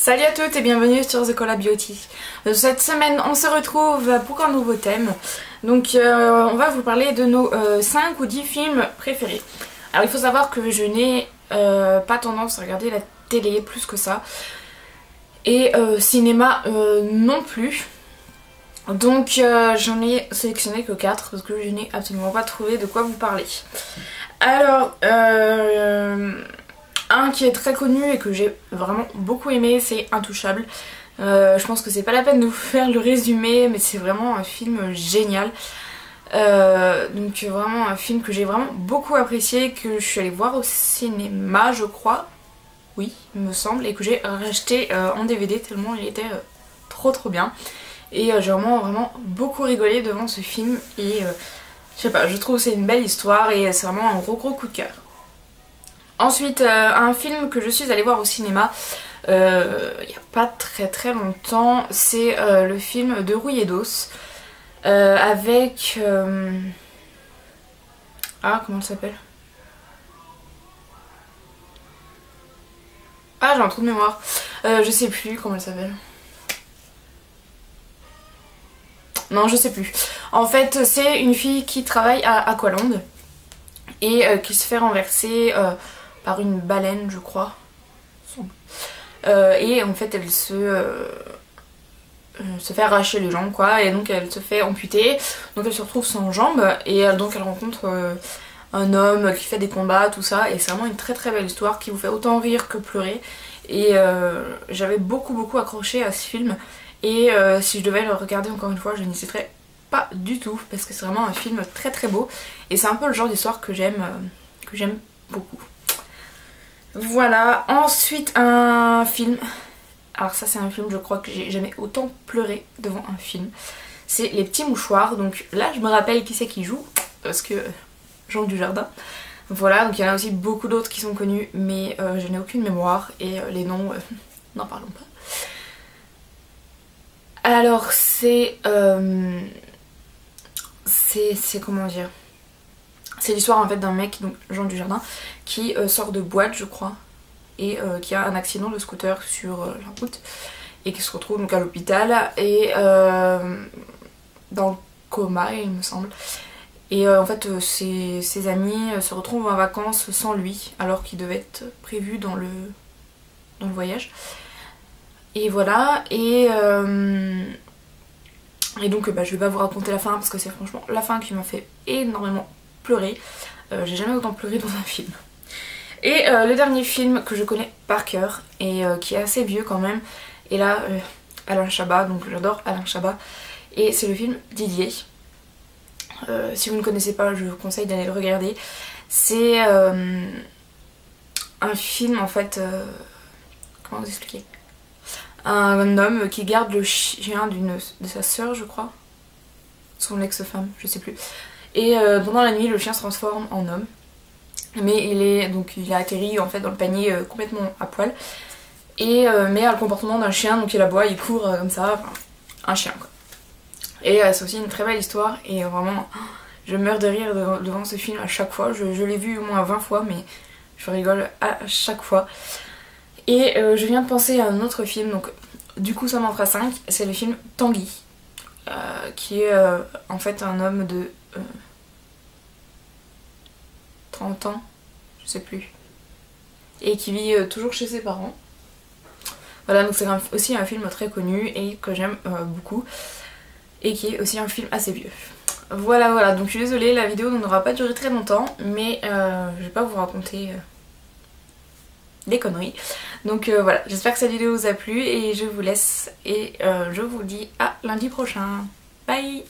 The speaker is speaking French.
Salut à toutes et bienvenue sur The Cola Beauty. Cette semaine on se retrouve pour un nouveau thème. Donc on va vous parler de nos 5 ou 10 films préférés. Alors il faut savoir que je n'ai pas tendance à regarder la télé plus que ça. Et cinéma non plus. Donc j'en ai sélectionné que 4 parce que je n'ai absolument pas trouvé de quoi vous parler. Alors un qui est très connu et que j'ai vraiment beaucoup aimé, c'est Intouchable. Je pense que c'est pas la peine de vous faire le résumé, mais c'est vraiment un film génial. Donc vraiment un film que j'ai vraiment beaucoup apprécié, que je suis allée voir au cinéma je crois, oui il me semble, et que j'ai racheté en DVD tellement il était trop bien. Et j'ai vraiment beaucoup rigolé devant ce film et je sais pas, je trouve que c'est une belle histoire et c'est vraiment un gros coup de cœur. Ensuite un film que je suis allée voir au cinéma il n'y a pas très longtemps, c'est le film de Rouille et d'Os avec ah comment elle s'appelle, ah j'ai un trou de mémoire, je sais plus comment elle s'appelle. Non, je sais plus. En fait, c'est une fille qui travaille à Aqualand et qui se fait renverser par une baleine, je crois. Et en fait, elle se fait arracher les jambes, quoi. Et donc, elle se fait amputer. Donc, elle se retrouve sans jambes. Et donc, elle rencontre un homme qui fait des combats, tout ça. Et c'est vraiment une très belle histoire qui vous fait autant rire que pleurer. Et j'avais beaucoup accroché à ce film. Et si je devais le regarder encore une fois, je n'hésiterais pas du tout parce que c'est vraiment un film très beau et c'est un peu le genre d'histoire que j'aime beaucoup. Voilà, ensuite un film. Alors ça c'est un film, je crois que j'ai jamais autant pleuré devant un film. C'est Les Petits Mouchoirs. Donc là je me rappelle qui c'est qui joue parce que Jean Dujardin. Voilà, donc il y en a aussi beaucoup d'autres qui sont connus mais je n'ai aucune mémoire et les noms, n'en parlons pas. Alors c'est comment dire, c'est l'histoire en fait d'un mec, donc Jean Dujardin, qui sort de boîte je crois et qui a un accident de scooter sur la route et qui se retrouve donc à l'hôpital et dans le coma il me semble. Et en fait ses amis se retrouvent en vacances sans lui alors qu'il devait être prévu dans le voyage. Et voilà, et donc je vais pas vous raconter la fin parce que c'est franchement la fin qui m'a fait énormément pleurer. J'ai jamais autant pleuré dans un film. Et le dernier film que je connais par cœur et qui est assez vieux quand même, et là Alain Chabat, donc j'adore Alain Chabat, et c'est le film Didier. Si vous ne connaissez pas, je vous conseille d'aller le regarder. C'est un film en fait, comment vous expliquer, un homme qui garde le chien de sa sœur je crois, son ex-femme, je sais plus. Et pendant la nuit le chien se transforme en homme. Mais il a atterri en fait dans le panier complètement à poil. Et mais a le comportement d'un chien, donc il aboie, il court comme ça, enfin, un chien quoi. Et c'est aussi une très belle histoire et vraiment je meurs de rire devant ce film à chaque fois. Je l'ai vu au moins 20 fois mais je rigole à chaque fois. Et je viens de penser à un autre film, donc du coup ça m'en fera 5, c'est le film Tanguy, qui est en fait un homme de 30 ans, je sais plus, et qui vit toujours chez ses parents. Voilà, donc c'est aussi un film très connu et que j'aime beaucoup, et qui est aussi un film assez vieux. Voilà, donc je suis désolée, la vidéo n'aura pas duré très longtemps, mais je vais pas vous raconter des conneries. Donc voilà, j'espère que cette vidéo vous a plu et je vous laisse et je vous dis à lundi prochain. Bye!